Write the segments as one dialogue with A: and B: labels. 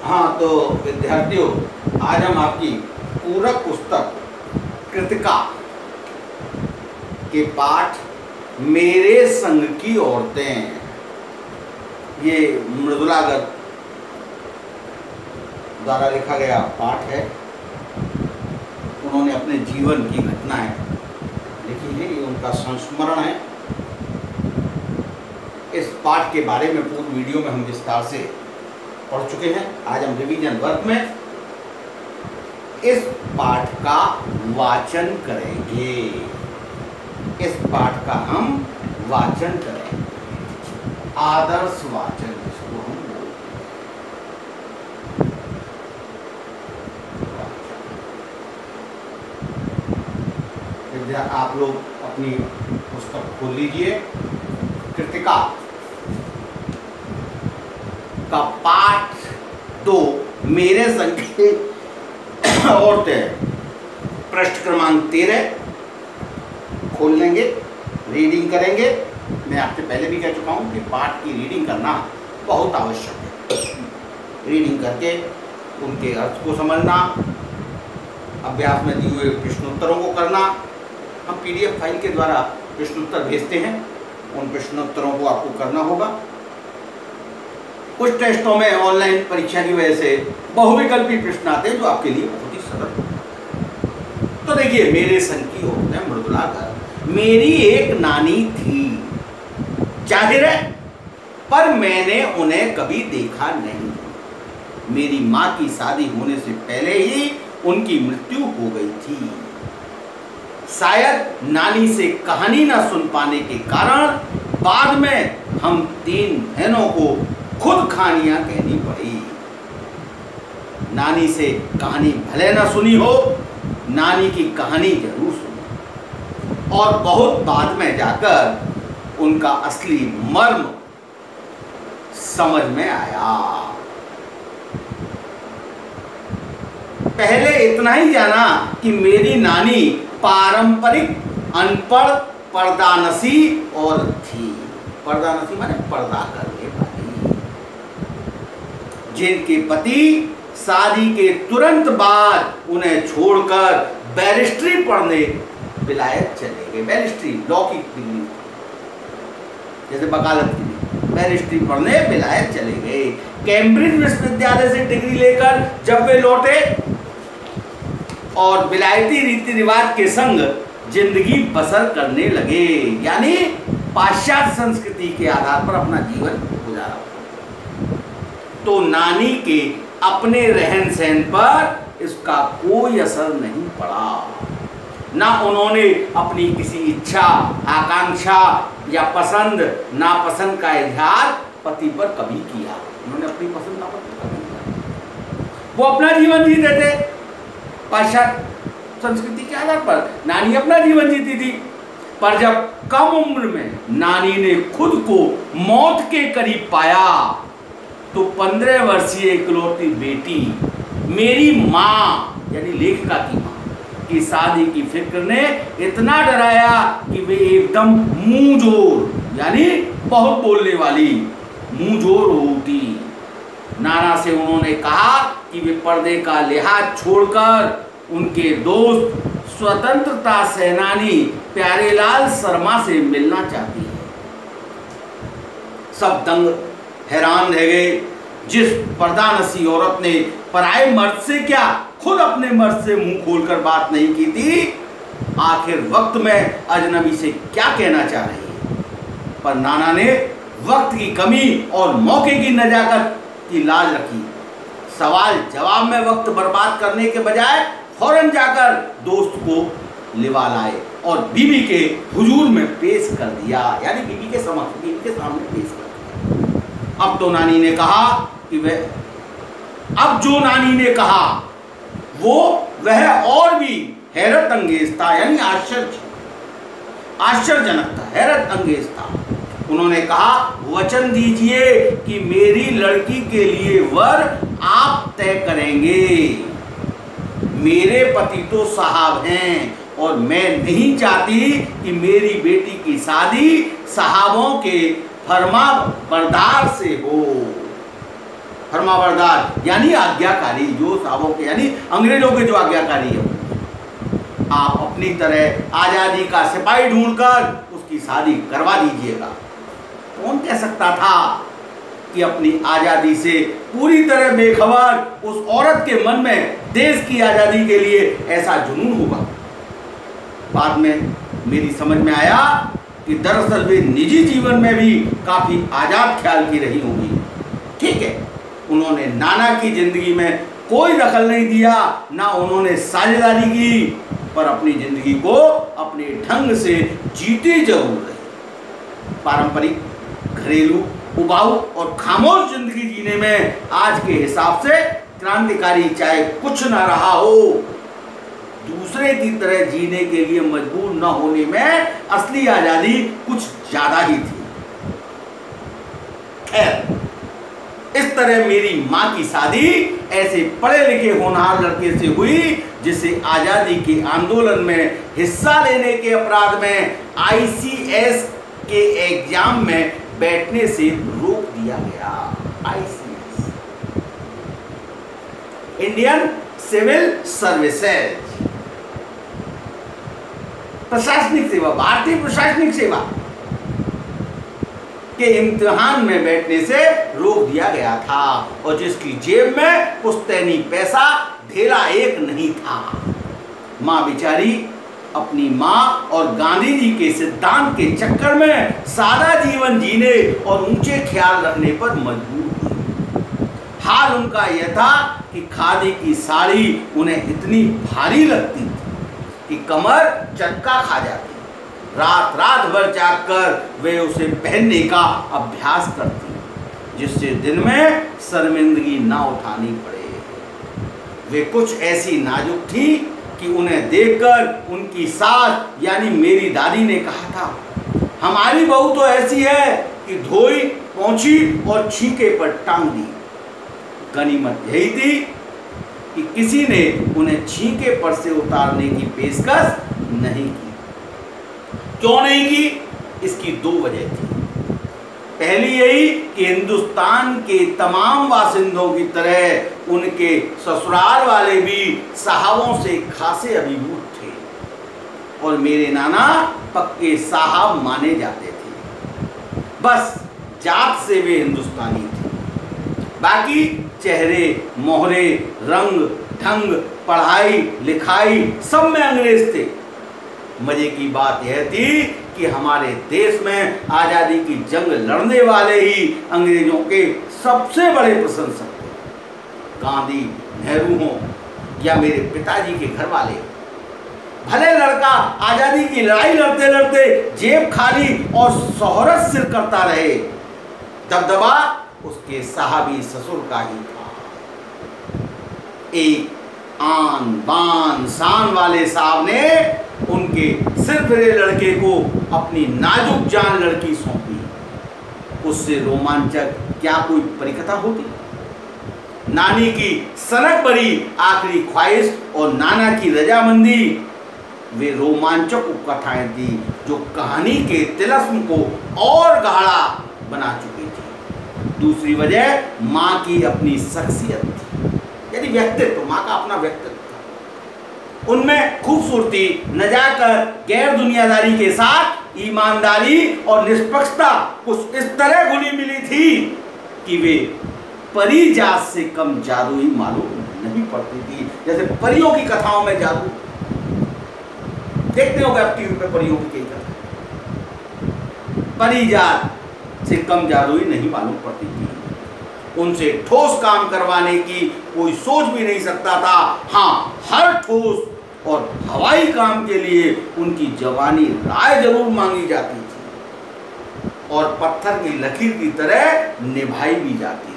A: हाँ, तो विद्यार्थियों, आज हम आपकी पूरक पुस्तक कृतिका के पाठ मेरे संग की औरतें, ये मृदुला गर्ग द्वारा लिखा गया पाठ है। उन्होंने अपने जीवन की घटनाएं लिखी है, ये उनका संस्मरण है। इस पाठ के बारे में पूर्व वीडियो में हम विस्तार से पढ़ चुके हैं। आज हम रिवीजन वर्क में इस पाठ का वाचन करेंगे। इस पाठ का हम वाचन करेंगे, आदर्श वाचन जिसको हम बोलते हैं। आप लोग अपनी पुस्तक खोल लीजिए। कृतिका का पाठ 2 मेरे संग की औरतें, पृष्ठ क्रमांक 13 खोल लेंगे, रीडिंग करेंगे। मैं आपसे पहले भी कह चुका हूँ कि पाठ की रीडिंग करना बहुत आवश्यक है। रीडिंग करके उनके अर्थ को समझना, अभ्यास में दिए हुए प्रश्नोत्तरों को करना। हम PDF फाइल के द्वारा प्रश्नोत्तर भेजते हैं, उन प्रश्नोत्तरों को आपको करना होगा। कुछ टेस्टों में ऑनलाइन परीक्षा की वजह से बहुविकल्पी प्रश्न आते हैं जो आपके लिए बहुत ही सरल। तो देखिए, मेरे संग की औरतें, मृदुला गर्ग। मेरी एक नानी थी, जाहिर है, पर मैंने उन्हें कभी देखा नहीं। मेरी माँ की शादी होने से पहले ही उनकी मृत्यु हो गई थी। शायद नानी से कहानी न सुन पाने के कारण बाद में हम 3 बहनों को खुद कहानियां कहनी पड़ी। नानी से कहानी भले न सुनी हो, नानी की कहानी जरूर सुनी, और बहुत बाद में जाकर उनका असली मर्म समझ में आया। पहले इतना ही जाना कि मेरी नानी पारंपरिक अनपढ़ पर्दानसी औरत थी। पर्दानसी माने पर्दा करने वाली, जिनके पति शादी के तुरंत बाद उन्हें छोड़कर बैरिस्ट्री पढ़ने विलायत चले गए। बैरिस्ट्री लॉ की डिग्री, जैसे वकालत की, बैरिस्ट्री पढ़ने विलायत चले गए। कैम्ब्रिज विश्वविद्यालय से डिग्री लेकर जब वे लौटे और विलायती रीति रिवाज के संग जिंदगी बसर करने लगे, यानी पाश्चात्य संस्कृति के आधार पर अपना जीवन गुजारा। तो नानी के अपने रहन सहन पर इसका कोई असर नहीं पड़ा। ना उन्होंने अपनी किसी इच्छा, आकांक्षा या पसंद नापसंद का इजहार पति पर कभी किया। उन्होंने अपनी पसंद नापसंद कभी किया। वो अपना जीवन जीते थे पाश्चात्य संस्कृति के आधार पर। नानी अपना जीवन जीती थी, पर जब कम उम्र में नानी ने खुद को मौत के करीब पाया तो 15 वर्षीय इकलौती बेटी मेरी माँ, यानी लेखिका की माँ, की शादी की फिक्र ने इतना डराया कि वे एकदम मुंह जोर, यानी बहुत बोलने वाली, मुंह जोर हो उठी। नाना से उन्होंने कहा कि वे पर्दे का लिहाज छोड़कर उनके दोस्त स्वतंत्रता सेनानी प्यारेलाल शर्मा से मिलना चाहती है। सब दंग हैरान रह गए। जिस पर्दानसी औरत ने पराये मर्द से क्या, खुद अपने मर्द से मुंह खोलकर बात नहीं की थी, आखिर वक्त में अजनबी से क्या कहना चाह रही है। पर नाना ने वक्त की कमी और मौके की नजाकत की लाज रखी। सवाल जवाब में वक्त बर्बाद करने के बजाय फौरन जाकर दोस्त को लिवा लाए और बीवी के हुजूर में पेश कर दिया, यानी बीवी के समक्ष, बीवी के सामने पेश कर दिया। अब तो नानी ने कहा कि अब जो नानी ने कहा वह और भी हैरत अंगेज था, यानी आश्चर्यजनक था, हैरत अंगेज था। उन्होंने कहा, वचन दीजिए कि मेरी लड़की के लिए वर आप तय करेंगे। मेरे पति तो साहब हैं और मैं नहीं चाहती कि मेरी बेटी की शादी साहबों के फरमा बरदार से हो। फरमाबरदार यानी आज्ञाकारी, जो साहबों के यानी अंग्रेजों के जो आज्ञाकारी है, आप अपनी तरह आज़ादी का सिपाही ढूंढकर उसकी शादी करवा दीजिएगा। कौन कह सकता था कि अपनी आज़ादी से पूरी तरह बेखबर उस औरत के मन में देश की आज़ादी के लिए ऐसा जुनून होगा। बाद में मेरी समझ में आया कि दरअसल वे निजी जीवन में भी काफ़ी आज़ाद ख्याल की रही होंगी। ठीक है, उन्होंने नाना की जिंदगी में कोई दखल नहीं दिया, ना उन्होंने साझेदारी की, पर अपनी जिंदगी को अपने ढंग से जीते जरूर रहे। पारंपरिक, घरेलू, उबाऊ और खामोश जिंदगी जीने में आज के हिसाब से क्रांतिकारी चाहे कुछ ना रहा हो, दूसरे की तरह जीने के लिए मजबूर न होने में असली आजादी कुछ ज्यादा ही थी। खैर, इस तरह मेरी मां की शादी ऐसे पढ़े लिखे होनहार लड़के से हुई जिसे आजादी के आंदोलन में हिस्सा लेने के अपराध में आईसीएस के एग्जाम में बैठने से रोक दिया गया। आईसीएस, इंडियन सिविल सर्विसेज, प्रशासनिक सेवा, भारतीय प्रशासनिक सेवा के इम्तिहान में बैठने से रोक दिया गया था, और जिसकी जेब में पुश्तैनी पैसा ढेला एक नहीं था। मां बेचारी अपनी मां और गांधी जी के सिद्धांत के चक्कर में सादा जीवन जीने और ऊंचे ख्याल रखने पर मजबूर हुई। हाल उनका यह था कि खादी की साड़ी उन्हें इतनी भारी लगती थी कि कमर चक्का खा जाती। रात रात भर जागकर वे उसे पहनने का अभ्यास करती, जिससे दिन में शर्मिंदगी ना उठानी पड़े। वे कुछ ऐसी नाजुक थी कि उन्हें देखकर उनकी सास यानी मेरी दादी ने कहा था, हमारी बहू तो ऐसी है कि धोई, पोंछी और छींके पर टांग दी। गनीमत यही थी कि किसी ने उन्हें छींके पर से उतारने की पेशकश नहीं की। क्यों नहीं की? इसकी दो वजह थी। पहली यही कि हिंदुस्तान के तमाम बासिंदों की तरह उनके ससुराल वाले भी साहबों से खासे अभिभूत थे, और मेरे नाना पक्के साहब माने जाते थे। बस जात से वे हिंदुस्तानी थे, बाकी चेहरे, मोहरे, रंग, ढंग, पढ़ाई लिखाई सब में अंग्रेज थे। मजे की बात यह थी कि हमारे देश में आज़ादी की जंग लड़ने वाले ही अंग्रेजों के सबसे बड़े प्रशंसक थे। गांधी, नेहरू हों या मेरे पिताजी के घर वाले, भले लड़का आज़ादी की लड़ाई लड़ते लड़ते जेब खाली और शोहरत सिर करता रहे, दबदबा उसके साहबी ससुर का ही था। एक आन बान शान वाले साहब ने उनके सिर फिरे लड़के को अपनी नाजुक जान लड़की सौंपी। उससे रोमांचक क्या कोई परिकथा होती? नानी की सनक भरी आखिरी ख्वाहिश और नाना की रजामंदी वे रोमांचक कथाएं थी जो कहानी के तिलस्म को और गाढ़ा बना चुकी थी। दूसरी वजह माँ की अपनी शख्सियत थी, यानी व्यक्तित्व। माँ का अपना व्यक्तित्व था। उनमें खूबसूरती, नजाकत, गैर दुनियादारी के साथ ईमानदारी और निष्पक्षता कुछ इस तरह घुली मिली थी कि वे परी जात से कम जादुई मालूम नहीं पड़ती थी। जैसे परियों की कथाओं में जादू देखते हो टीवी पे, परियों की कई कथा, परी जात से कम जादुई नहीं मालूम पड़ती थी। उनसे ठोस काम करवाने की कोई सोच भी नहीं सकता था। हाँ, हर ठोस और हवाई काम के लिए उनकी जवानी राय जरूर मांगी जाती थी और पत्थर की लकीर की तरह निभाई भी जाती थी।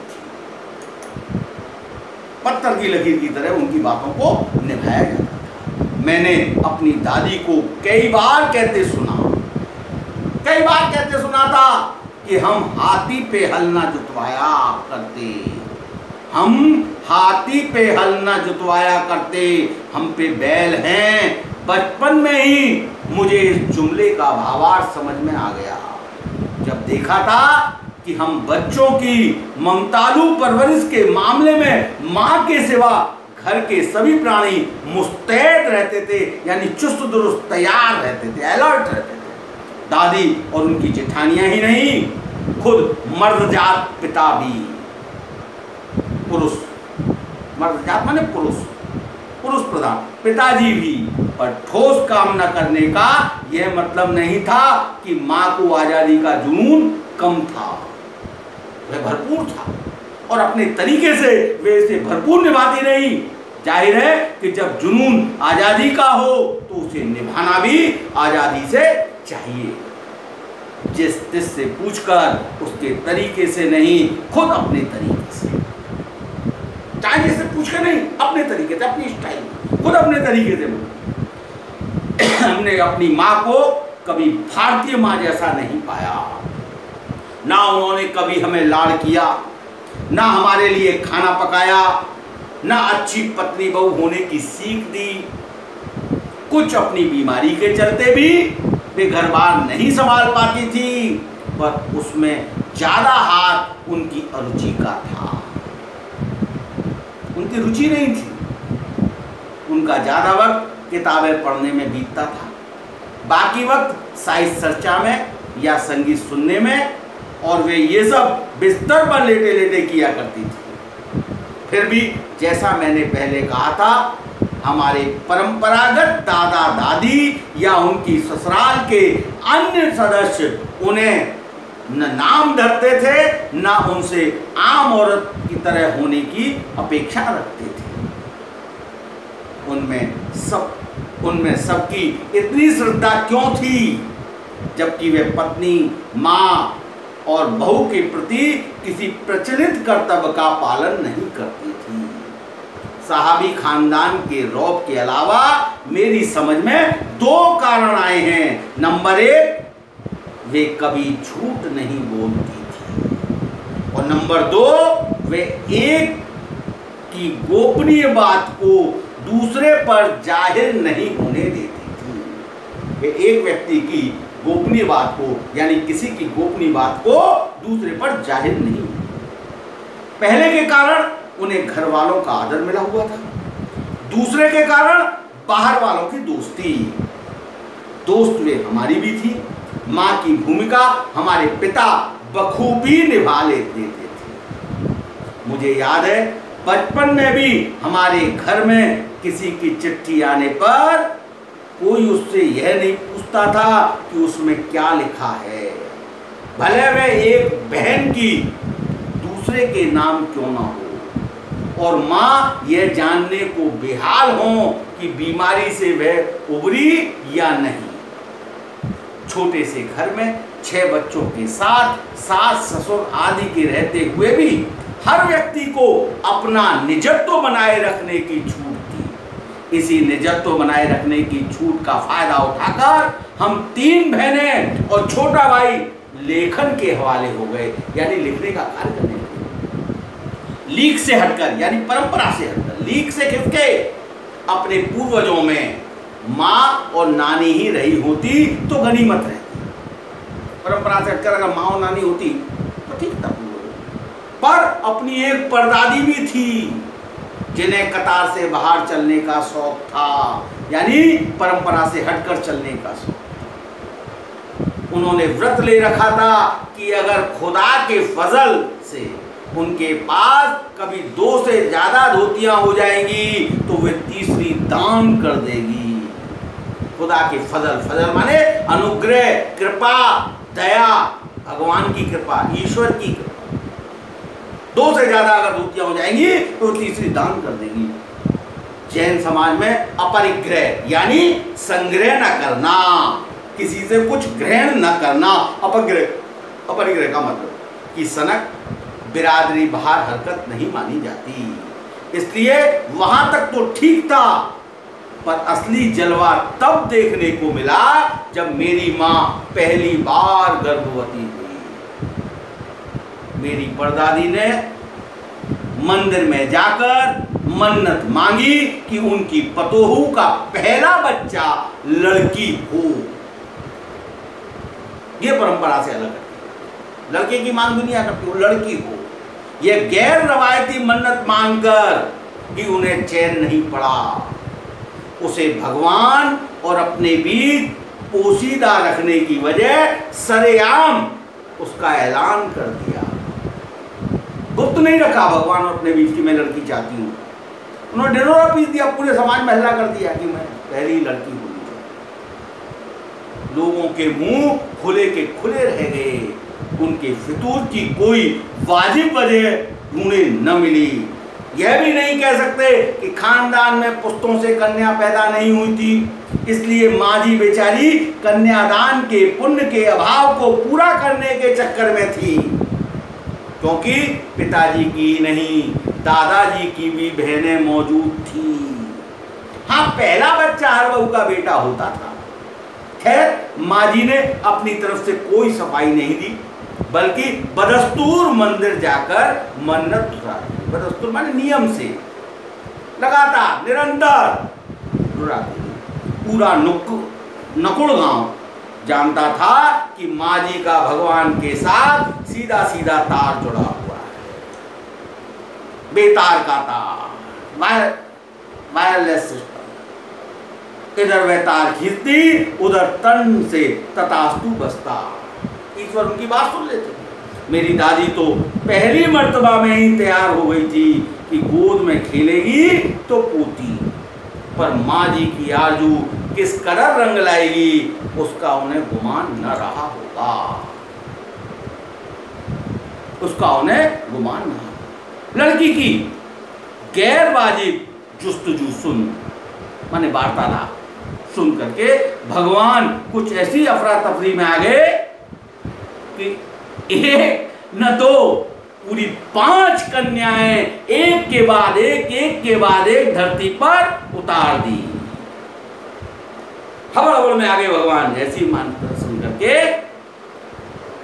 A: पत्थर की लकीर की तरह उनकी बातों को निभाया जाता था। मैंने अपनी दादी को कई बार कहते सुना था कि हम हाथी पे हल ना जुतवाया करते, हम पे बैल हैं। बचपन में ही मुझे इस जुमले का भावार्थ समझ में आ गया। जब देखा था कि हम बच्चों की ममतालू परवरिश के मामले में मां के सिवा घर के सभी प्राणी मुस्तैद रहते थे, यानी चुस्त दुरुस्त तैयार रहते थे, अलर्ट रहते थे। दादी और उनकी जेठानियां ही नहीं, खुद मर्दजात पिता भी, पुरुष, मर्दजात माने पुरुष, पुरुष प्रधान पिताजी भी। पर ठोस काम न करने का यह मतलब नहीं था कि मां को आजादी का जुनून कम था, वह भरपूर था और अपने तरीके से वे इसे भरपूर निभाती रही। जाहिर है कि जब जुनून आजादी का हो तो उसे निभाना भी आजादी से चाहिए। जिस से पूछकर उसके तरीके से नहीं, खुद अपने तरीके से, चाहे जिससे पूछकर नहीं, अपने तरीके से, अपनी स्टाइल, खुद अपने तरीके से। हमने अपनी माँ को कभी भारतीय माँ जैसा नहीं पाया, ना उन्होंने कभी हमें लाड़ किया, ना हमारे लिए खाना पकाया, ना अच्छी पत्नी बहू होने की सीख दी। कुछ अपनी बीमारी के चलते भी वे घर बार नहीं संभाल पाती थी, पर उसमें ज्यादा हाथ उनकी अरुचि का था। उनकी रुचि नहीं थी, उनका ज्यादा वक्त किताबें पढ़ने में बीतता था, बाकी वक्त साहित्य चर्चा में या संगीत सुनने में, और वे ये सब बिस्तर पर लेटे लेटे किया करती थी। फिर भी जैसा मैंने पहले कहा था, हमारे परंपरागत दादा दादी या उनकी ससुराल के अन्य सदस्य उन्हें न नाम धरते थे, न उनसे आम औरत की तरह होने की अपेक्षा रखते थे। उनमें सबकी इतनी श्रद्धा क्यों थी, जबकि वे पत्नी, माँ और बहू के प्रति किसी प्रचलित कर्तव्य का पालन नहीं करती थी। साहबी खानदान के रौब के अलावा मेरी समझ में दो कारण आए हैं। नंबर एक, वे कभी झूठ नहीं बोलती थी, और नंबर दो, वे एक की गोपनीय बात को दूसरे पर जाहिर नहीं होने देती थी। वे एक व्यक्ति की गोपनीय बात को, यानी किसी की गोपनीय बात को दूसरे पर जाहिर नहीं। पहले के कारण उन्हें घर वालों का आदर मिला हुआ था, दूसरे के कारण बाहर वालों की दोस्ती। दोस्त वे हमारी भी थी, माँ की भूमिका हमारे पिता बखूबी निभा लेते थे। मुझे याद है बचपन में भी हमारे घर में किसी की चिट्ठी आने पर कोई उससे यह नहीं पूछता था कि उसमें क्या लिखा है, भले वे एक बहन की दूसरे के नाम क्यों ना हो, और माँ यह जानने को बेहाल हो कि बीमारी से वह उबरी या नहीं। छोटे से घर में 6 बच्चों के साथ सास ससुर आदि के रहते हुए भी हर व्यक्ति को अपना निजत्व बनाए रखने की छूट थी। इसी निजत्व बनाए रखने की छूट का फायदा उठाकर हम 3 बहनें और छोटा भाई लेखन के हवाले हो गए, यानी लिखने का कार्य करने लगे। लीक से हटकर, यानी परंपरा से हटकर, लीक से खिसके अपने पूर्वजों में माँ और नानी ही रही होती तो गनीमत रहती। परंपरा से हटकर अगर माँ और नानी होती तो ठीक था, पर अपनी एक परदादी भी थी जिन्हें कतार से बाहर चलने का शौक था, यानी परंपरा से हटकर चलने का शौक। उन्होंने व्रत ले रखा था कि अगर खुदा के फजल से उनके पास कभी 2 से ज्यादा धोतियां हो जाएंगी तो वे तीसरी दान कर देगी। खुदा के फजल, फजल माने अनुग्रह, कृपा, दया, भगवान की कृपा, ईश्वर की कृपा। 2 से ज्यादा अगर धोतियां हो जाएंगी तो तीसरी दान कर देगी। जैन समाज में अपरिग्रह यानी संग्रह न करना, किसी से कुछ ग्रहण न करना, अपरिग्रह का मतलब कि सनक बिरादरी बाहर हरकत नहीं मानी जाती। इसलिए वहां तक तो ठीक था, पर असली जलवा तब देखने को मिला जब मेरी माँ पहली बार गर्भवती हुई। मेरी परदादी ने मंदिर में जाकर मन्नत मांगी कि उनकी पतोहू का पहला बच्चा लड़की हो। यह परंपरा से अलग है। लड़के की मांग दुनिया करती हो, लड़की हो। यह गैर रवायती मन्नत मांगकर कि उन्हें चैन नहीं पड़ा, उसे भगवान और अपने बीच पोशीदा रखने की वजह सरेआम उसका ऐलान कर दिया। गुप्त नहीं रखा भगवान और अपने बीच की मैं लड़की चाहती हूँ। उन्होंने ढिंढोरा पीस दिया, पूरे समाज में हल्ला कर दिया कि मैं पहली लड़की होनी चाहिए। लोगों के मुंह खुले के खुले रह गए, उनके फितूर की कोई वाजिब वजह ढूंढे न मिली। यह भी नहीं कह सकते कि खानदान में पुश्तों से कन्या पैदा नहीं हुई थी, इसलिए माजी बेचारी कन्यादान के पुण्य के अभाव को पूरा करने के चक्कर में थी, क्योंकि पिताजी की नहीं दादाजी की भी बहनें मौजूद थी। हाँ, पहला बच्चा हर बहू का बेटा होता था। खैर, माजी ने अपनी तरफ से कोई सफाई नहीं दी, बल्कि बदस्तूर मंदिर जाकर मन्नत उतारी। बदस्तूर माने नियम से, लगातार निरंतर पूरा नकुड़ गांव जानता था कि माजी का भगवान के साथ सीधा सीधा तार जुड़ा हुआ है, बेतार का तार, वायरलेस सिस्टम। इधर वह तार खींचती, उधर तन से तथास्तु बसता। ईश्वर उनकी बात सुन लेते। मेरी दादी तो पहली मर्तबा में ही तैयार हो गई थी कि गोद में खेलेगी तो पोती, पर माँ जी की आरजू किस कदर रंग लाएगी उसका उन्हें गुमान न रहा होगा, उसका उन्हें गुमान न। लड़की की गैर वाजिब जुस्तजू सुन, माने वार्तालाप सुन करके भगवान कुछ ऐसी अफरा तफरी में आ गए कि एक न दो पूरी 5 कन्याएं एक के बाद एक धरती पर उतार दी। खबर में आगे भगवान ऐसी मान्यता सुन करके,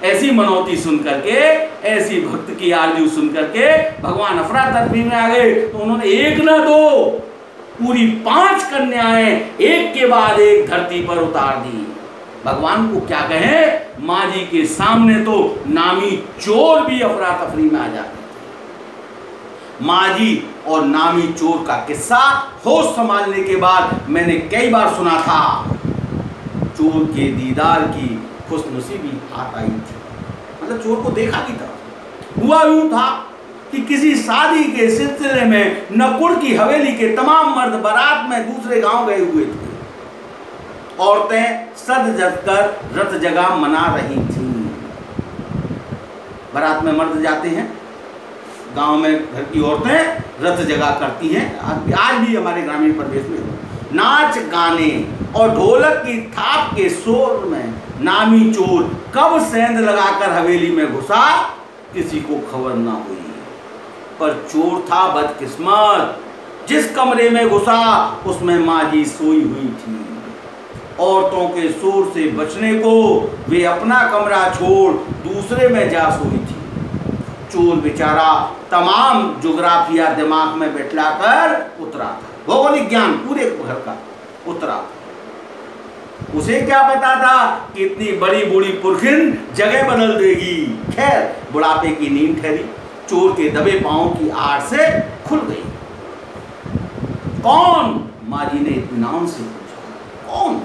A: ऐसी मनौती सुन करके, ऐसी भक्त की आरजू सुन करके भगवान अफरा तफरी में आ गए। तो उन्होंने एक न दो पूरी 5 कन्याएं एक के बाद एक धरती पर उतार दी। भगवान को क्या कहें, माँ जी के सामने तो नामी चोर भी अफरा तफरी में आ जाते थे। माँ जी और नामी चोर का किस्सा होश संभालने के बाद मैंने कई बार सुना था। चोर के दीदार की खुशनसीबी हाथ आई थी, मतलब चोर को देखा भी था। हुआ यूं था कि किसी शादी के सिलसिले में नकुड़ की हवेली के तमाम मर्द बारात में दूसरे गांव गए हुए थे। औरतें सज जग कर रथ जगह मना रही थीं। बारात में मर्द जाते हैं, गांव में घर की औरतें रथ जगह करती हैं। आज भी हमारे ग्रामीण प्रदेश में नाच गाने और ढोलक की थाप के शोर में नामी चोर कब सेंध लगाकर हवेली में घुसा किसी को खबर ना हुई। पर चोर था बदकिस्मत, जिस कमरे में घुसा उसमें माँ जी सोई हुई थी। औरतों के शोर से बचने को वे अपना कमरा छोड़ दूसरे में जा सोई थी। चोर बेचारा तमाम ज्योग्राफिया दिमाग में बैठलाकर उतरा था, भौगोलिक ज्ञान पूरे घर का उतरा था। उसे क्या पता था कि इतनी बड़ी बूढ़ी पुरखिन जगह बदल देगी। खैर, बुढ़ापे की नींद ठहरी, चोर के दबे पांव की आड़ से खुल गई। कौन? माँ जी ने इत्मीनान से पूछा। कौन?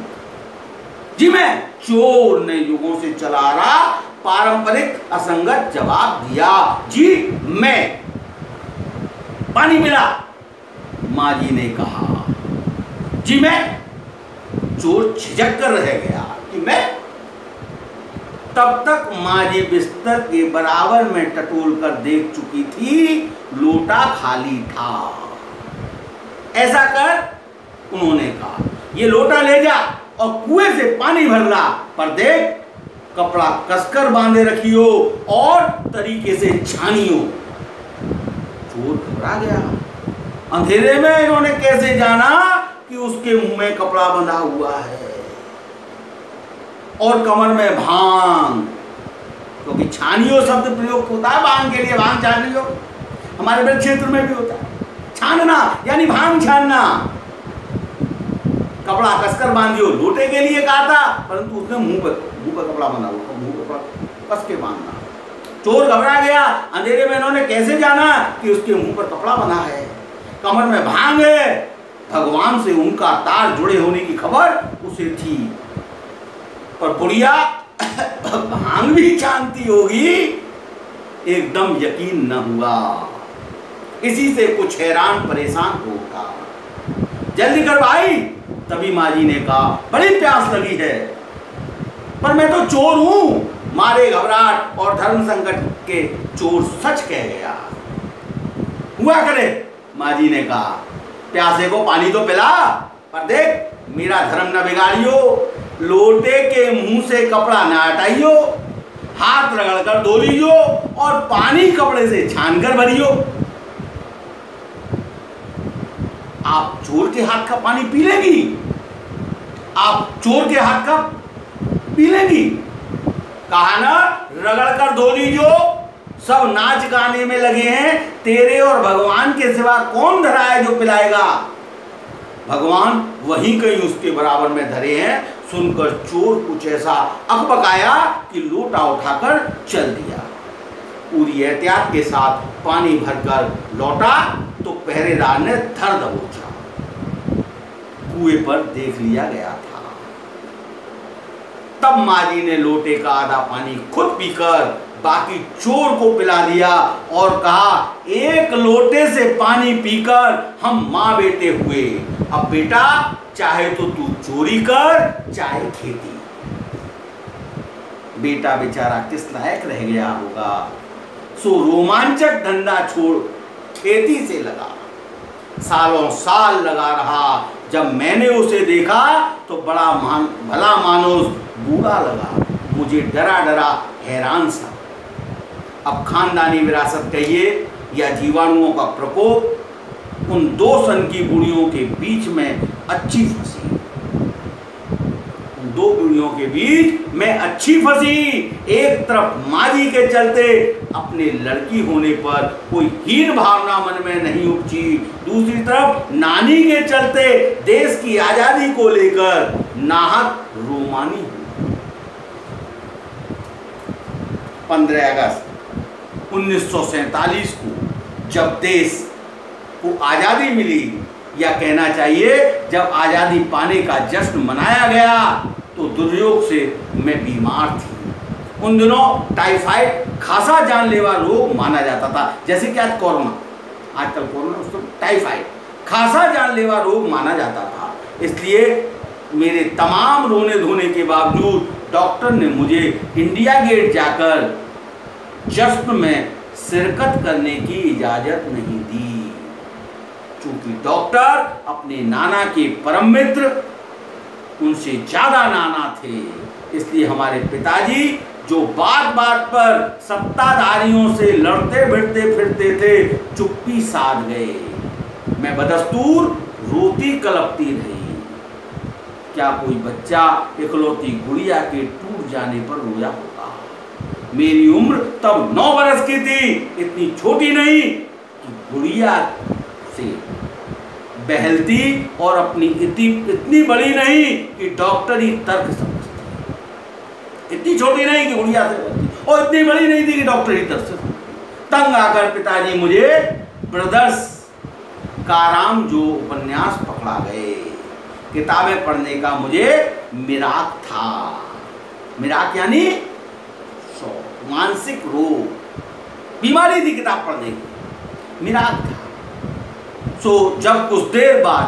A: जी मैं। चोर ने युगों से चला आ रहा पारंपरिक असंगत जवाब दिया। जी मैं। पानी मिला? माँ जी ने कहा। जी मैं। चोर झिझक कर रह गया कि मैं। तब तक माँ जी बिस्तर के बराबर में टटोल कर देख चुकी थी, लोटा खाली था। ऐसा कर उन्होंने कहा, ये लोटा ले जा और कुएं से पानी भर ला, पर देख कपड़ा कसकर बांधे रखियो और तरीके से छानियो। चोर घबरा गया। अंधेरे में इन्होंने कैसे जाना कि उसके मुंह में कपड़ा बंधा हुआ है और कमर में भांग, क्योंकि छानियो शब्द प्रयोग होता है भांग के लिए। भांग छानियो हमारे ब्रज क्षेत्र में भी होता है। छानना यानी भांग छानना। कपड़ा कसकर बांधियो लोटे के लिए कहा था, परंतु उसने मुंह पर कपड़ा बांधा हुआ, मुंह पर कस के बांधना। चोर घबरा गया। अंधेरे में इन्होंने कैसे जाना कि उसके मुंह पर कपड़ा बना है, कमर में भांग है। भगवान से उनका तार जुड़े होने की खबर उसे थी, पर बुढ़िया भांग भी जानती होगी, एकदम यकीन न हुआ। इसी से कुछ हैरान परेशान हो उठा। जल्दी कर भाई। तभी माँ जी ने कहा, बड़ी प्यास लगी है, पर मैं तो चोर हूं। मारे घबराहट और धर्म संकट के चोर सच कह गया। हुआ करे, माँ जी ने कहा, प्यासे को पानी तो पिला, पर देख मेरा धर्म न बिगाड़ियो, लोटे के मुंह से कपड़ा न हटाइयो, हाथ रगड़ कर धो लीजियो और पानी कपड़े से छान कर भरियो। आप चोर के हाथ का पानी पी लेगी? आप चोर के हाथ का पी लेगी? कहा ना, रगड़ कर धो लीजियो। सब नाच गाने में लगे हैं, तेरे और भगवान के सिवा कौन धरा है जो पिलाएगा? भगवान वहीं कहीं उसके बराबर में धरे हैं। सुनकर चोर कुछ ऐसा अकबकाया कि लोटा उठाकर चल दिया। पूरी एहतियात के साथ पानी भरकर लौटा तो पहरेदार ने धर दबोचा। कुएं पर देख लिया गया था। तब माँ जी ने लोटे का आधा पानी खुद पीकर बाकी चोर को पिला दिया और कहा, एक लोटे से पानी पीकर हम माँ बेटे हुए। अब बेटा, चाहे तो तू चोरी कर, चाहे खेती। बेटा बेचारा किस लायक रह गया होगा, सो रोमांचक धंधा छोड़ खेती से लगा। सालों साल लगा रहा। जब मैंने उसे देखा तो बड़ा भला मानुस बूढ़ा लगा। मुझे डरा डरा हैरान सा। अब खानदानी विरासत कहिए या जीवाणुओं का प्रकोप, उन दो सन की बुढ़ियों के बीच में अच्छी फंसी। उन दो बुढ़ियों के बीच में अच्छी फंसी। एक तरफ माँ जी के चलते अपने लड़की होने पर कोई हीन भावना मन में नहीं उपजी, दूसरी तरफ नानी के चलते देश की आजादी को लेकर नाहक रोमानी हुई। 15 अगस्त 1947 को जब देश को आजादी मिली, या कहना चाहिए जब आजादी पाने का जश्न मनाया गया, तो दुर्योग से मैं बीमार थी। उन दिनों टाइफाइड खासा जानलेवा रोग माना जाता था, जैसे कि आज कोरोना, आजकल कोरोना, उसको टाइफाइड खासा जानलेवा रोग माना जाता था। इसलिए मेरे तमाम रोने धोने के बावजूद डॉक्टर ने मुझे इंडिया गेट जाकर जश्न में शिरकत करने की इजाजत नहीं दी। चूंकि डॉक्टर अपने नाना के परम मित्र, उनसे ज्यादा नाना थे, इसलिए हमारे पिताजी जो बात बात पर सत्ताधारियों से लड़ते भिड़ते फिरते थे, चुप्पी साध गए। मैं बदस्तूर रोती कलपती रही। क्या कोई बच्चा इकलौती गुड़िया के टूट जाने पर रोया होगा? मेरी उम्र तब 9 बरस की थी, इतनी छोटी नहीं कि गुड़िया से बहलती, और अपनी इतनी बड़ी नहीं कि डॉक्टरी तर्क समझती। इतनी छोटी नहीं कि गुड़िया से बहलती, और इतनी बड़ी नहीं थी कि डॉक्टरी तर्क से समझती। तंग आकर पिताजी मुझे ब्रदर्स काराम जो उपन्यास पकड़ा गए। किताबें पढ़ने का मुझे मिराक था। मिराक यानी मानसिक रोग, बीमारी थी किताब पढ़ने की, मिराक था। सो जब कुछ देर बाद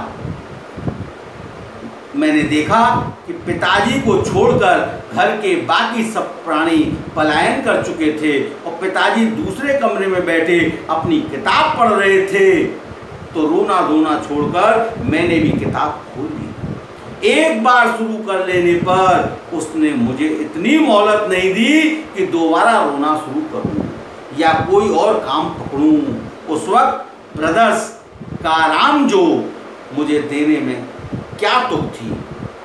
A: मैंने देखा कि पिताजी को छोड़कर घर के बाकी सब प्राणी पलायन कर चुके थे और पिताजी दूसरे कमरे में बैठे अपनी किताब पढ़ रहे थे, तो रोना धोना छोड़कर मैंने भी किताब खोल ली। एक बार शुरू कर लेने पर उसने मुझे इतनी मोहलत नहीं दी कि दोबारा रोना शुरू करूं या कोई और काम पकड़ूं। उस वक्त ब्रदर्स का आराम जो मुझे देने में क्या तुक थी,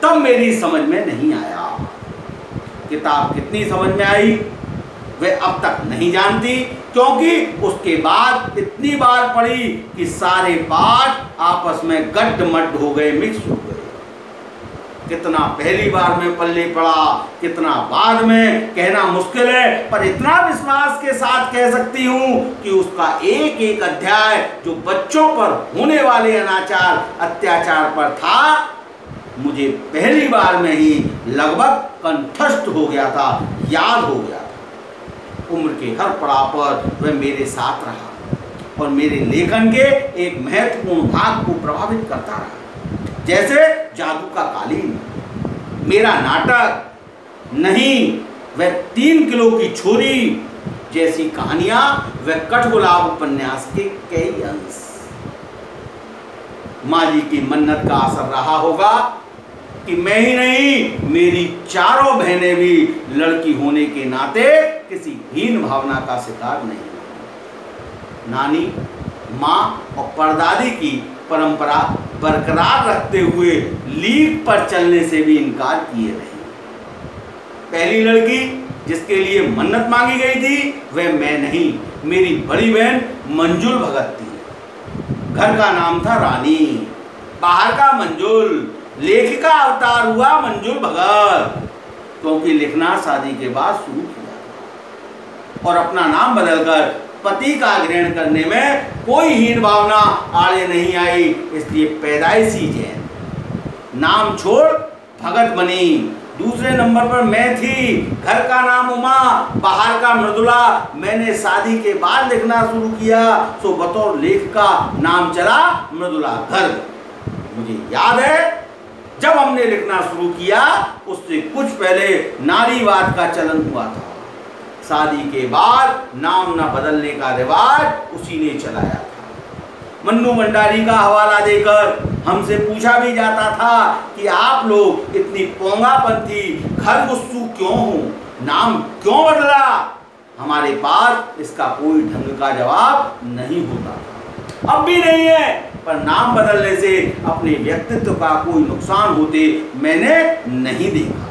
A: तब मेरी समझ में नहीं आया। किताब कितनी समझ में आई वह अब तक नहीं जानती, क्योंकि उसके बाद इतनी बार पढ़ी कि सारे पाठ आपस में गड्ढ-मड्ढ हो गए, मिक्स हो गए। कितना पहली बार में पल्ले पड़ा, कितना बाद में कहना मुश्किल है, पर इतना विश्वास के साथ कह सकती हूँ कि उसका एक एक अध्याय जो बच्चों पर होने वाले अनाचार अत्याचार पर था, मुझे पहली बार में ही लगभग कंठस्थ हो गया था, याद हो गया था। उम्र के हर पड़ाव पर वह मेरे साथ रहा और मेरे लेखन के एक महत्वपूर्ण भाग को प्रभावित करता रहा, जैसे जादू का कालीन। मेरा नाटक नहीं, वह 3 किलो की छोरी जैसी कहानियां, वह कठगुलाब उपन्यास के कई अंश। माँ जी की मन्नत का असर रहा होगा कि मैं ही नहीं, मेरी चारों बहनें भी लड़की होने के नाते किसी हीन भावना का शिकार नहीं। नानी, माँ और परदादी की परंपरा बरकरार रखते हुए लीक पर चलने से भी इनकार किए रहे। पहली लड़की जिसके लिए मन्नत मांगी गई थी वह मैं नहीं, मेरी बड़ी बहन मंजुल भगत थी। घर का नाम था रानी, बाहर का मंजुल, लेखिका अवतार हुआ मंजुल भगत, क्योंकि लिखना शादी के बाद शुरू किया और अपना नाम बदलकर पति का ग्रहण करने में कोई हीन भावना आड़े नहीं आई, इसलिए पैदाइशी जैन। नाम छोड़ भगत बनी। दूसरे नंबर पर मैं थी, घर का नाम उमा, बाहर का मृदुला। मैंने शादी के बाद लिखना शुरू किया, तो बतौर लेखिका नाम चला मृदुला गर्ग। मुझे याद है जब हमने लिखना शुरू किया उससे कुछ पहले नारीवाद का चलन हुआ था। शादी के बाद नाम न बदलने का रिवाज उसी ने चलाया था। मन्नू भंडारी का हवाला देकर हमसे पूछा भी जाता था कि आप लोग इतनी पोंगापंथी खरगुस्सू क्यों हो, नाम क्यों बदला? हमारे पास इसका कोई ढंग का जवाब नहीं होता था, अब भी नहीं है, पर नाम बदलने से अपने व्यक्तित्व का कोई नुकसान होते मैंने नहीं देखा।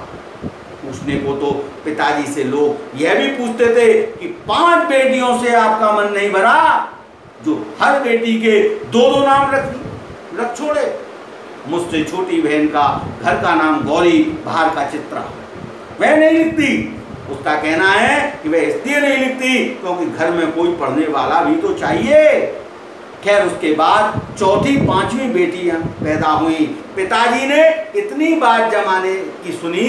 A: पूछने को तो पिताजी से लोग यह भी पूछते थे कि 5 बेटियों से आपका मन नहीं भरा, जो हर बेटी के 2-2 नाम रख छोड़े। मुझसे छोटी बहन का घर का नाम गौरी, बाहर का चित्रा। वह नहीं लिखती, उसका कहना है कि वह इसलिए नहीं लिखती क्योंकि घर में कोई पढ़ने वाला भी तो चाहिए। खैर, उसके बाद 4थी 5वीं बेटियां पैदा हुई। पिताजी ने इतनी बात जमाने की सुनी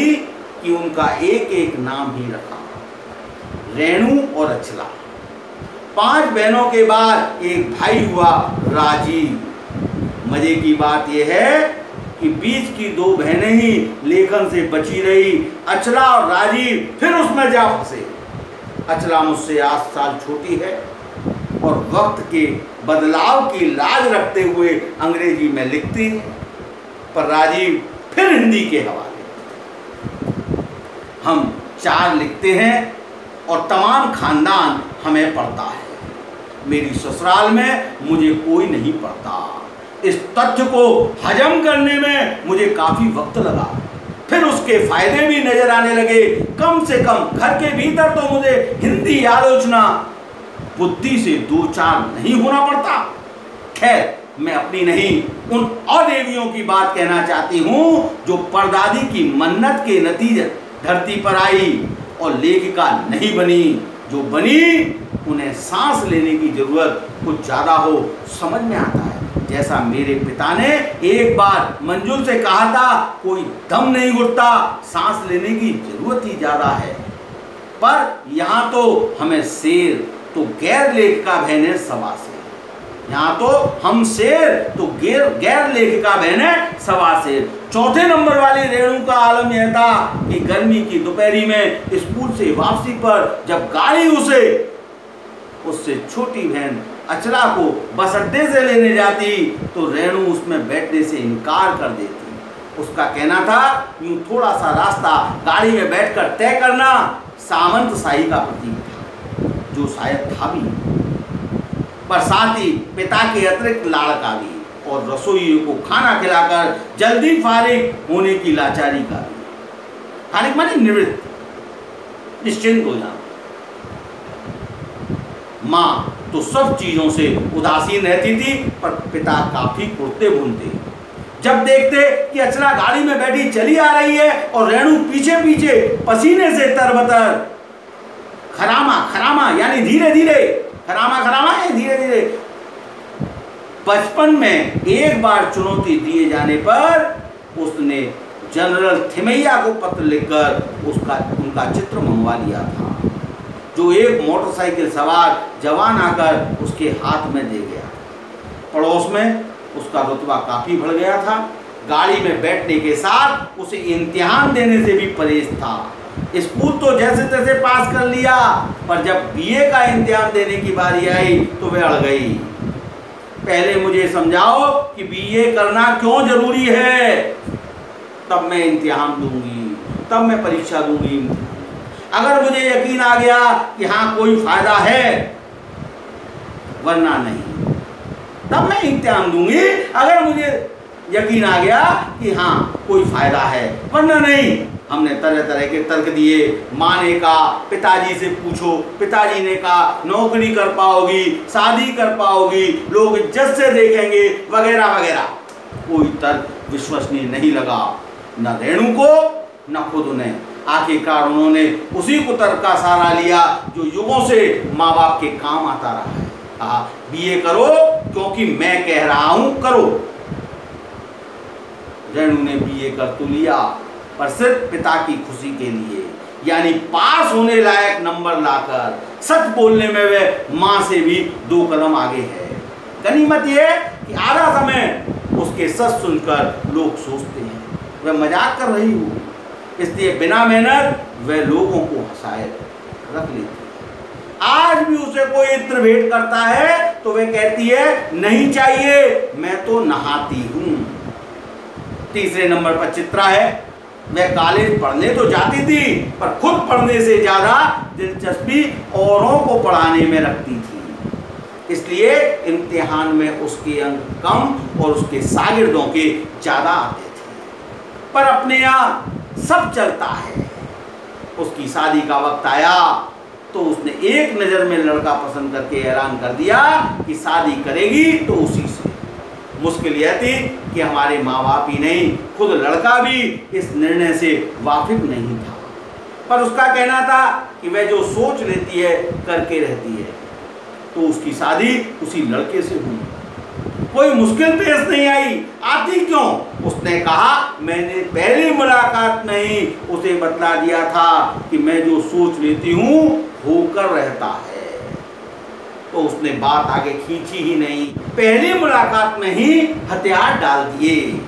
A: कि उनका एक एक नाम ही रखा, रेणु और अचला। 5 बहनों के बाद एक भाई हुआ, राजीव। मजे की बात यह है कि बीच की 2 बहनें ही लेखन से बची रही, अचला और राजीव फिर उसमें जा फंसे। अचला मुझसे 8 साल छोटी है और वक्त के बदलाव की लाज रखते हुए अंग्रेजी में लिखती है, पर राजीव फिर हिंदी के हवाले। हम 4 लिखते हैं और तमाम खानदान हमें पढ़ता है। मेरी ससुराल में मुझे कोई नहीं पढ़ता। इस तथ्य को हजम करने में मुझे काफी वक्त लगा। फिर उसके फायदे भी नजर आने लगे। कम से कम घर के भीतर तो मुझे हिंदी आलोचना बुद्धि से 2-4 नहीं होना पड़ता। खैर, मैं अपनी नहीं, उन अदेवियों की बात कहना चाहती हूँ जो परदादी की मन्नत के नतीजे धरती पर आई और लेखिका नहीं बनी। जो बनी उन्हें सांस लेने की जरूरत कुछ ज्यादा हो, समझ में आता है। जैसा मेरे पिता ने एक बार मंजुल से कहा था, कोई दम नहीं घुटता, सांस लेने की जरूरत ही ज्यादा है। पर यहाँ तो हमें शेर तो गैर लेखिका बहनें सवा शेर, यहाँ तो हम शेर तो गैर लेखिका बहनें सवा शेर। 4थे नंबर वाली रेणु का आलम यह था कि गर्मी की दोपहरी में स्कूल से वापसी पर जब गाड़ी उससे छोटी बहन अचला को बस अड्डे से लेने जाती तो रेणु उसमें बैठने से इनकार कर देती। उसका कहना था, यूं थोड़ा सा रास्ता गाड़ी में बैठकर तय करना सामंत शाही का प्रतीक था, जो शायद था भी, पर साथ ही पिता के अतिरिक्त लाड़ का भी, और रसोइयों को खाना खिलाकर जल्दी फारिग होने की लाचारी का भी। फारिग माने निवृत्त, निश्चिंत हो जाना। माँ तो सब चीजों से उदासीन रहती थी, पर पिता काफी कुर्ते बुनते। जब देखते कि अर्चना गाड़ी में बैठी चली आ रही है और रेणु पीछे पीछे पसीने से तरबतर, खरामा खरामा यानी धीरे धीरे, खरामा खरामा यानी धीरे धीरे। बचपन में एक बार चुनौती दिए जाने पर उसने जनरल थिमैया को पत्र लिखकर उनका चित्र मंगवा लिया था, जो एक मोटरसाइकिल सवार जवान आकर उसके हाथ में दे गया। पड़ोस में उसका रुतबा काफी बढ़ गया था। गाड़ी में बैठने के साथ उसे इम्तिहान देने से भी परहेज था। स्कूल तो जैसे तैसे पास कर लिया, पर जब बीए का इम्तिहान देने की बारी आई तो वह अड़ गई। पहले मुझे समझाओ कि बीए करना क्यों जरूरी है, तब मैं इम्तिहान दूंगी, तब मैं परीक्षा दूंगी। अगर मुझे यकीन आ गया कि हाँ कोई फायदा है, वरना नहीं, तब मैं इम्तिहान दूंगी। अगर मुझे यकीन आ गया कि हाँ कोई फायदा है, वरना नहीं। हमने तरह तरह के तर्क दिए। माँ ने कहा पिताजी से पूछो, पिताजी ने कहा नौकरी कर पाओगी, शादी कर पाओगी, लोग इज्जत से देखेंगे, वगैरह वगैरह। कोई तर्क विश्वसनीय नहीं लगा, न रेणु को न खुद उन्हें। आखिरकार उन्होंने उसी कुतर्क का सहारा लिया जो युगों से माँ बाप के काम आता रहा है। कहा बीए करो क्योंकि मैं कह रहा हूं करो। रेणु ने बीए कर तो लिया, पर सिर्फ पिता की खुशी के लिए, यानी पास होने लायक नंबर लाकर। सच बोलने में वह माँ से भी 2 कदम आगे है। गनीमत यह कि आधा समय उसके सच सुनकर लोग सोचते हैं वह मजाक कर रही हो, इसलिए बिना मेहनत वह लोगों को हंसाए रख लेती है। आज भी उसे कोई इत्र भेंट करता है तो वह कहती है नहीं चाहिए, मैं तो नहाती हूं। तीसरे नंबर पर चित्रा है। वह कॉलेज पढ़ने तो जाती थी, पर खुद पढ़ने से ज्यादा दिलचस्पी औरों को पढ़ाने में रखती थी। इसलिए इम्तिहान में उसके अंक कम और उसके शागिर्दों के ज्यादा आते थे। पर अपने यहाँ सब चलता है। उसकी शादी का वक्त आया तो उसने एक नज़र में लड़का पसंद करके ऐलान कर दिया कि शादी करेगी तो उसी से। मुश्किल यह थी कि हमारे माँ बाप ही नहीं, खुद लड़का भी इस निर्णय से वाकिफ नहीं था। पर उसका कहना था कि वह जो सोच लेती है करके रहती है, तो उसकी शादी उसी लड़के से हुई। कोई मुश्किल पेश नहीं आई। आती क्यों? उसने कहा मैंने पहली मुलाकात में ही उसे बतला दिया था कि मैं जो सोच लेती हूँ होकर रहता है। तो उसने बात आगे खींची ही नहीं, पहली मुलाकात में ही हथियार डाल दिए।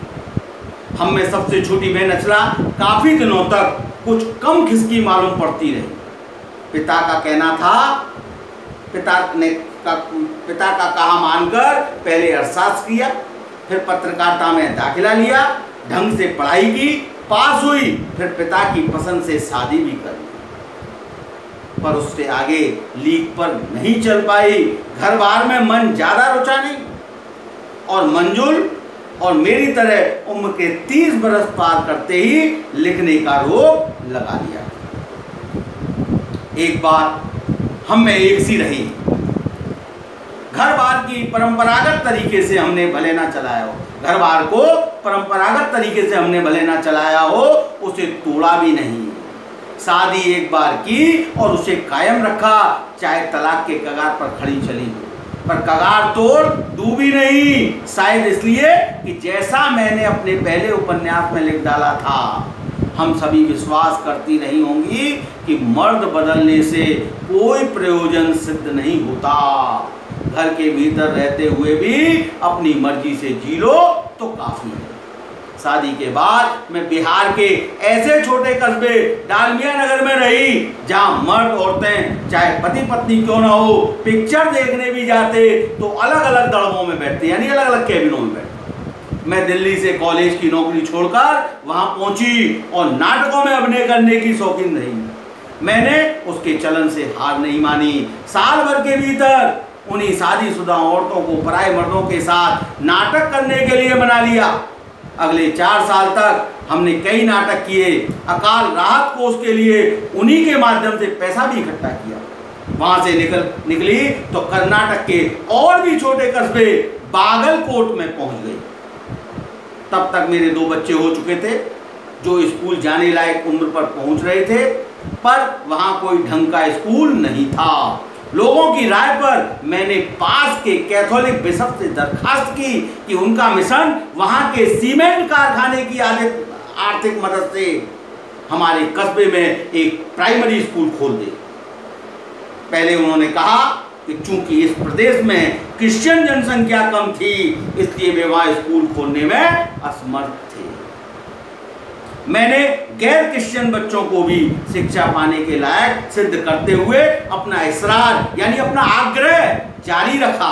A: हम में सबसे छोटी बहन अचला काफी दिनों तक कुछ कम खिसकी मालूम पड़ती रही। पिता का कहना था, पिता का कहा मानकर पहले अरसास किया, फिर पत्रकारिता में दाखिला लिया, ढंग से पढ़ाई की, पास हुई, फिर पिता की पसंद से शादी भी कर ली। पर उससे आगे लीक पर नहीं चल पाई। घर बार में मन ज्यादा रुचा नहीं, और मंजुल और मेरी तरह उम्र के 30 बरस पार करते ही लिखने का रोग लगा लिया। एक बात हम में एक सी रही, घर बार की परंपरागत तरीके से हमने भले ना चलाया हो, घर बार को परंपरागत तरीके से हमने भले ना चलाया हो, उसे तोड़ा भी नहीं। शादी एक बार की और उसे कायम रखा, चाहे तलाक के कगार पर खड़ी चली हो, पर कगार तोड़ डूबी नहीं। शायद इसलिए कि जैसा मैंने अपने पहले उपन्यास में लिख डाला था, हम सभी विश्वास करती नहीं होंगी कि मर्द बदलने से कोई प्रयोजन सिद्ध नहीं होता। घर के भीतर रहते हुए भी अपनी मर्जी से जी लो तो काफी है। शादी के बाद मैं बिहार के ऐसे छोटे कस्बे डालमिया नगर में रही जहां मर्द औरतें चाहे पति पत्नी क्यों ना हो, पिक्चर देखने भी जाते तो अलग अलग दड़ों में बैठते, यानी अलग अलग कैबिनों में बैठते। मैं दिल्ली से कॉलेज की नौकरी छोड़कर वहां पहुंची और नाटकों में अभिनय करने की शौकीन रही। मैंने उसके चलन से हार नहीं मानी। साल भर के भीतर उन्हीं शादीशुदा औरतों को पराये मर्दों के साथ नाटक करने के लिए बना लिया। अगले 4 साल तक हमने कई नाटक किए। अकाल राहत कोष के लिए उन्हीं के माध्यम से पैसा भी इकट्ठा किया। वहां से निकली तो कर्नाटक के और भी छोटे कस्बे बागलकोट में पहुंच गई। तब तक मेरे 2 बच्चे हो चुके थे जो स्कूल जाने लायक उम्र पर पहुंच रहे थे, पर वहां कोई ढंग का स्कूल नहीं था। लोगों की राय पर मैंने पास के कैथोलिक बिशप से दरखास्त की कि उनका मिशन वहां के सीमेंट कारखाने की आर्थिक मदद से हमारे कस्बे में एक प्राइमरी स्कूल खोल दे। पहले उन्होंने कहा कि चूंकि इस प्रदेश में क्रिश्चियन जनसंख्या कम थी, इसलिए वे वहां स्कूल खोलने में असमर्थ थे। मैंने गैर क्रिश्चियन बच्चों को भी शिक्षा पाने के लायक सिद्ध करते हुए अपना इसरार यानी अपना आग्रह जारी रखा।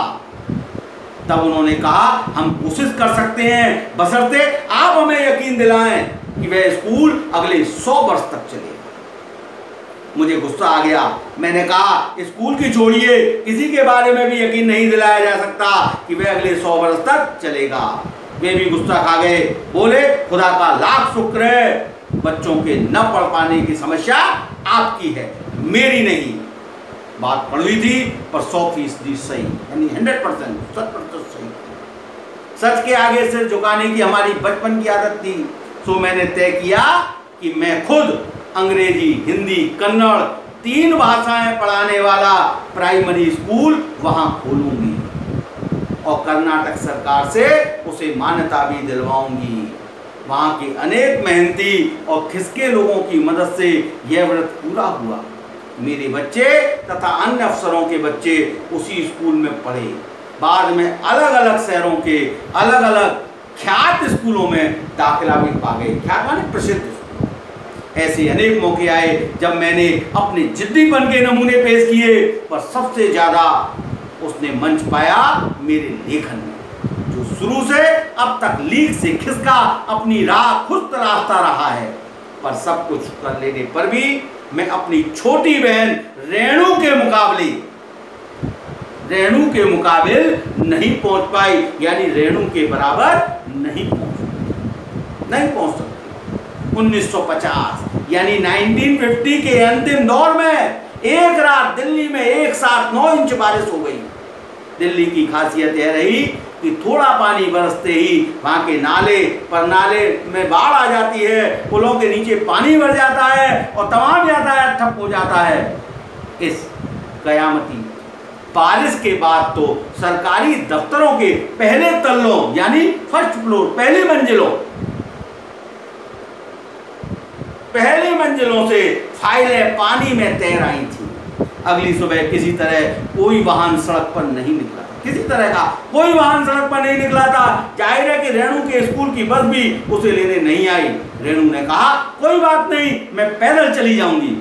A: तब उन्होंने कहा, हम कोशिश कर सकते हैं, बशर्ते आप हमें यकीन दिलाएं कि वह स्कूल अगले 100 वर्ष तक चलेगा। मुझे गुस्सा आ गया। मैंने कहा, स्कूल की छोड़िए, किसी के बारे में भी यकीन नहीं दिलाया जा सकता कि वह अगले 100 वर्ष तक चलेगा। वे भी गुस्सा खा गए, बोले, खुदा का लाख शुक्र है, बच्चों के न पढ़ पाने की समस्या आपकी है, मेरी नहीं। बात कड़वी थी पर 100% सही, यानी 100% 100% सही। सच के आगे सिर झुकाने की हमारी बचपन की आदत थी। सो मैंने तय किया कि मैं खुद अंग्रेजी, हिंदी, कन्नड़ 3 भाषाएं पढ़ाने वाला प्राइमरी स्कूल वहां खोलूंगी और कर्नाटक सरकार से उसे मान्यता भी दिलवाऊंगी। वहां के अनेक मेहनती और खिसके लोगों की मदद से यह व्रत पूरा हुआ। मेरे बच्चे तथा अन्य अफसरों के बच्चे उसी स्कूल में पढ़े। बाद में अलग अलग शहरों के अलग अलग ख्यात स्कूलों में दाखिला भी पा गए। ख्यात माने प्रसिद्ध स्कूल। ऐसे अनेक मौके आए जब मैंने अपने जिद्दीपन के नमूने पेश किए, पर सबसे ज्यादा उसने मंच पाया मेरे लेखन में, जो शुरू से अब तक लीक से खिसका अपनी राह खुद तलाशता रहा है। पर सब कुछ कर लेने पर भी मैं अपनी छोटी बहन रेणु के मुकाबिल नहीं पहुंच पाई, यानी रेणु के बराबर नहीं पहुंच सकती। 1950 यानी 1950 के अंतिम दौर में एक रात दिल्ली में एक साथ 9 इंच बारिश हो गई। दिल्ली की खासियत यह रही कि थोड़ा पानी बरसते ही वहां के नाले में बाढ़ आ जाती है, पुलों के नीचे पानी भर जाता है और तमाम यातायात ठप हो जाता है। इस कयामती बारिश के बाद तो सरकारी दफ्तरों के पहले तल्लों यानी फर्स्ट फ्लोर, पहली मंजिलों से फाइलें पानी में तैर आई थी। अगली सुबह किसी तरह कोई वाहन सड़क पर नहीं निकला था, किसी तरह का कोई वाहन सड़क पर नहीं निकला था। जाहिर है कि रेणु के स्कूल की बस भी उसे लेने नहीं आई। रेणु ने कहा, कोई बात नहीं, मैं पैदल चली जाऊंगी।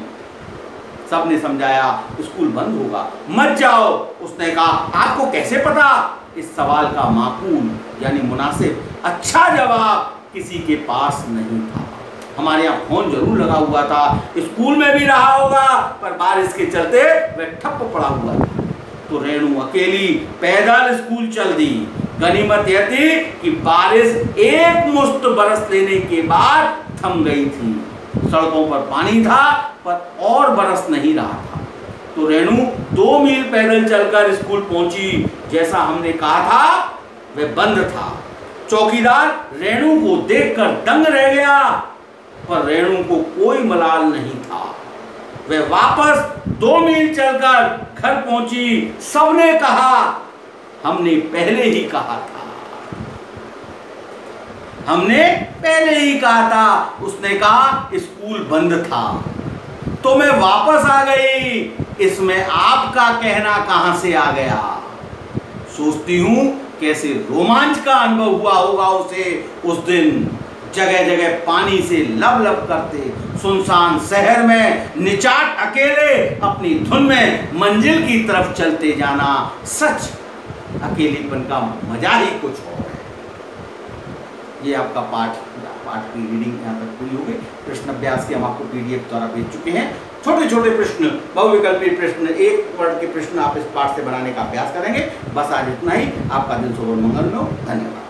A: सबने समझाया, स्कूल बंद होगा, मत जाओ। उसने कहा, आपको कैसे पता? इस सवाल का माकूल यानी मुनासिब अच्छा जवाब किसी के पास नहीं था। हमारे यहाँ फोन जरूर लगा हुआ था, स्कूल में भी रहा होगा, पर बारिश के चलते वह ठप पड़ा हुआ था। तो रेणु अकेली पैदल स्कूल चल दी। गनीमत यह थी कि बारिश एक मुश्त बरस लेने के बाद थम गई थी। सड़कों पर पानी था पर और बरस नहीं रहा था। तो रेणु 2 मील पैदल चलकर स्कूल पहुंची। जैसा हमने कहा था वह बंद था। चौकीदार रेणु को देखकर दंग रह गया, पर रेणु को कोई मलाल नहीं था। वह वापस 2 मील चलकर घर पहुंची। सबने कहा, हमने पहले ही कहा था, हमने पहले ही कहा था। उसने कहा, स्कूल बंद था तो मैं वापस आ गई, इसमें आपका कहना कहां से आ गया? सोचती हूं कैसे रोमांच का अनुभव हुआ होगा उसे उस दिन। जगह जगह पानी से लब करते सुनसान शहर में निचाट अकेले अपनी धुन में मंजिल की तरफ चलते जाना। सच अकेलेपन का मजा ही कुछ और है। ये आपका पाठ की रीडिंग यहाँ तक पूरी हो गई। प्रश्न अभ्यास के हम आपको पीडीएफ द्वारा भेज चुके हैं। छोटे छोटे प्रश्न, बहुविकल्पी प्रश्न, एक वर्ड के प्रश्न आप इस पाठ से बनाने का अभ्यास करेंगे। बस आज इतना ही। आपका दिन शुभ और मंगलमय हो। धन्यवाद।